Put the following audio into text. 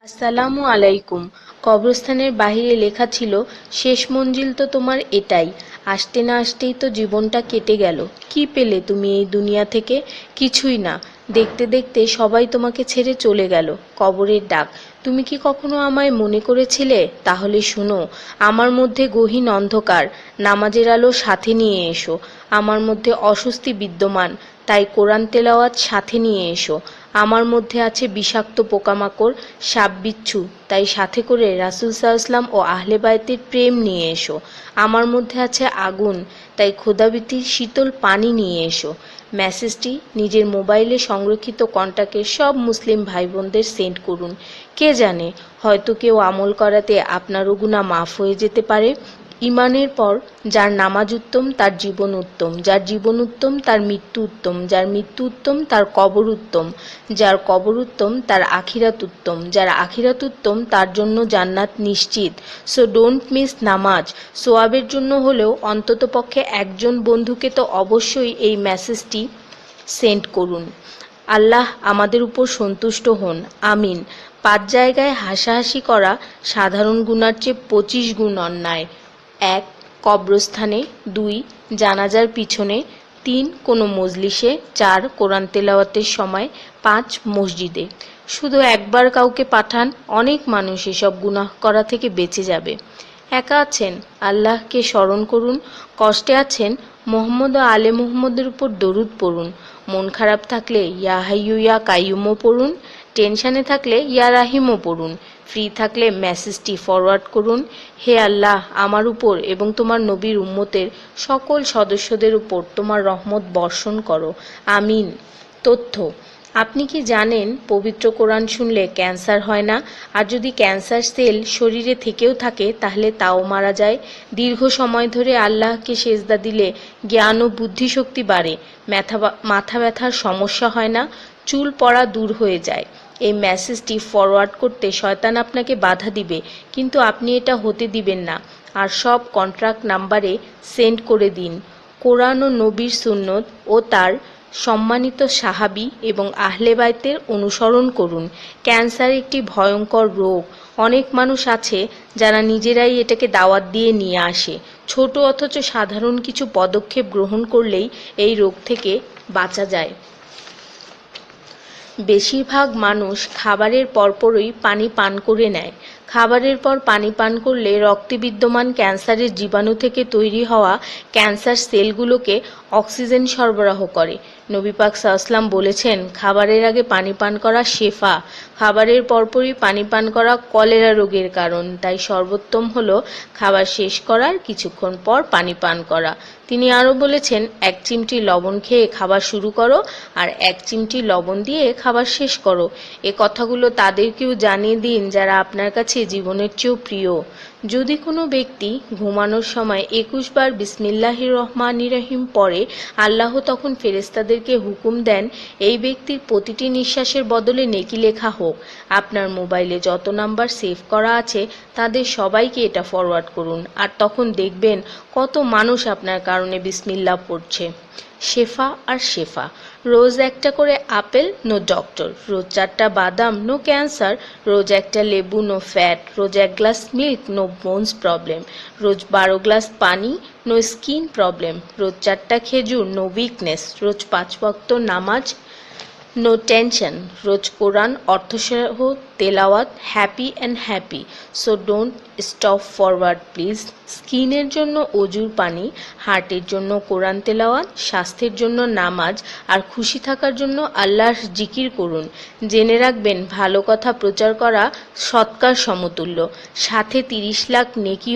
আসসালামু আলাইকুম। কবরস্থানের বাহিরে লেখা ছিল, শেষ মঞ্জিল তো তোমার এটাই। আসতে না আসতেই তো জীবনটা কেটে গেল। কি পেলে তুমি এই দুনিয়া থেকে? কিছুই না। দেখতে দেখতে সবাই তোমাকে ছেড়ে চলে গেল। কবরের ডাক। তুমি কি কখনো আমায় মনে করেছিলে? তাহলে শুনো, আমার মধ্যে গহীন অন্ধকার, নামাজের আলো সাথে নিয়ে এসো। আমার মধ্যে অস্বস্তি বিদ্যমান, তাই কোরআন তেলাওয়াত সাথে নিয়ে এসো। আমার মধ্যে আছে বিষাক্ত পোকামাকড়, সাপ বিচ্ছু, তাই সাথে করে রাসূল সাল্লাল্লাহু ও আহলে বায়তের প্রেম নিয়ে এসো। আমার মধ্যে আছে আগুন, তাই খোদাভীতির শীতল পানি নিয়ে এসো। মেসেজটি নিজের মোবাইলে সংরক্ষিত কন্টাক্টে সব মুসলিম ভাই বোনদের সেন্ড করুন। কে জানে, হয়তো কেউ আমল করাতে আপনারও গুনাহ মাফ হয়ে যেতে পারে। ঈমানের পর যার নামাজ উত্তম তার জীবন উত্তম, যার জীবন উত্তম তার মৃত্যু উত্তম, যার মৃত্যু উত্তম তার কবর উত্তম, যার কবর উত্তম তার আখিরাত উত্তম, যার আখিরাত উত্তম তার জন্য জান্নাত নিশ্চিত। সো ডোন্ট মিস নামাজ। সোয়াবের জন্য হলেও অন্ততপক্ষে একজন বন্ধুকে তো অবশ্যই এই মেসেজটি সেন্ড করুন। আল্লাহ আমাদের উপর সন্তুষ্ট হন, আমিন। 5 জায়গায় হাসাহাসি করা সাধারণ গুনার চেয়ে 25 গুণ অন্যায়। 1. কবরস্থানে। 2. জানাজার পিছনে। 3. কোনো মজলিসে। 4. কোরআন তেলাওয়াতের সময়। 5. মসজিদে। শুধু একবার কাউকে পাঠান, অনেক মানুষ এসব গুনাহ করা থেকে বেঁচে যাবে। একা আছেন, আল্লাহকে স্মরণ করুন। কষ্টে আছেন, মোহাম্মদ ও আলে মুহাম্মদের উপর দরুদ পড়ুন। মন খারাপ থাকলে ইয়া হাইয়ু ইয়া কাইয়ুমও পড়ুন। টেনশনে থাকলে ইয়া রাহিমও পড়ুন। ফ্রি থাকলে মেসেজটি ফরওয়ার্ড করুন। হে আল্লাহ, আমার উপর এবং তোমার নবীর উম্মতের সকল সদস্যদের উপর তোমার রহমত বর্ষণ করো, আমিন। তথ্য: আপনি কি জানেন পবিত্র কোরআন শুনলে ক্যান্সার হয় না? আর যদি ক্যান্সার সেল শরীরে থেকেও থাকে তাহলে তাও মারা যায়। দীর্ঘ সময় ধরে আল্লাহকে সেজদা দিলে জ্ঞান ও বুদ্ধিশক্তি বাড়ে। মাথা ব্যথার সমস্যা হয় না। চুল পড়া দূর হয়ে যায়। এই মেসেজটি ফরওয়ার্ড করতে শয়তান আপনাকে বাধা দিবে, কিন্তু আপনি এটা হতে দিবেন না। আর সব কন্ট্রাক্ট নাম্বারে সেন্ড করে দিন। কোরআন ও নবীর সুন্নত ও তার সম্মানিত সাহাবী এবং আহলে বাইতের অনুসরণ করুন। ক্যান্সার একটি ভয়ঙ্কর রোগ। অনেক মানুষ আছে যারা নিজেরাই এটাকে দাওয়াত দিয়ে নিয়ে আসে। ছোট অথচ সাধারণ কিছু পদক্ষেপ গ্রহণ করলেই এই রোগ থেকে বাঁচা যায়। বেশিরভাগ মানুষ খাবারের পরপরই পানি পান করে নেয়। খাবারের পর পানি পান করলে রক্তে বিদ্যমান ক্যান্সারের জীবাণু থেকে তৈরি হওয়া ক্যান্সার সেলগুলোকে অক্সিজেন সরবরাহ করে। নবী পাক সাল্লাল্লাহু বলেছেন, খাবারের আগে পানি পান করা শেফা। খাবারের পরপরই পানি পান করা কলেরা রোগের কারণ, তাই সর্বোত্তম হলো খাবার শেষ করার কিছুক্ষণ পর পানি পান করা। তিনি আরও বলেছেন, 1 চিমটি লবণ খেয়ে খাবার শুরু করো আর 1 চিমটি লবণ দিয়ে খাবার শেষ করো। এ কথাগুলো তাদেরকেও জানিয়ে দিন যারা আপনার কাছে জীবনের চেয়েও প্রিয়। যদি কোনো ব্যক্তি ঘুমানোর সময় 21 বার বিসমিল্লাহির রহমানির রহিম পড়ে, আল্লাহ তখন ফেরেশতাদেরকে হুকুম দেন এই ব্যক্তির প্রতিটি নিঃশ্বাসের বদলে নেকি লেখা হোক। আপনার মোবাইলে যত নাম্বার সেভ করা আছে তাদের সবাইকে এটা ফরওয়ার্ড করুন, আর তখন দেখবেন কত মানুষ আপনার কারণে বিসমিল্লাহ পড়ছে। শেফা আর শেফা। রোজ একটা করে আপেল, নো ডক্টর। রোজ 4টা বাদাম, নো ক্যান্সার। রোজ একটা লেবু, নো ফ্যাট। রোজ 1 glass milk, no bones problem. রোজ 12 গ্লাস পানি, নো স্কিন প্রবলেম। রোজ 4টা খেজুর, নো উইকনেস। রোজ 5 ওয়াক্ত নামাজ, নো টেনশন। রোজ কোরআন অর্থসহ তেলাওয়াত, happy and happy. So don't stop forward please. স্কিনের জন্য অজুর পানি, হার্টের জন্য কোরআন তেলাওয়াত, স্বাস্থ্যের জন্য নামাজ, আর খুশি থাকার জন্য আল্লাহর জিকির করুন। জেনে রাখবেন, ভালো কথা প্রচার করা সৎকার সমতুল্য, সাথে 30 লাখ নেকি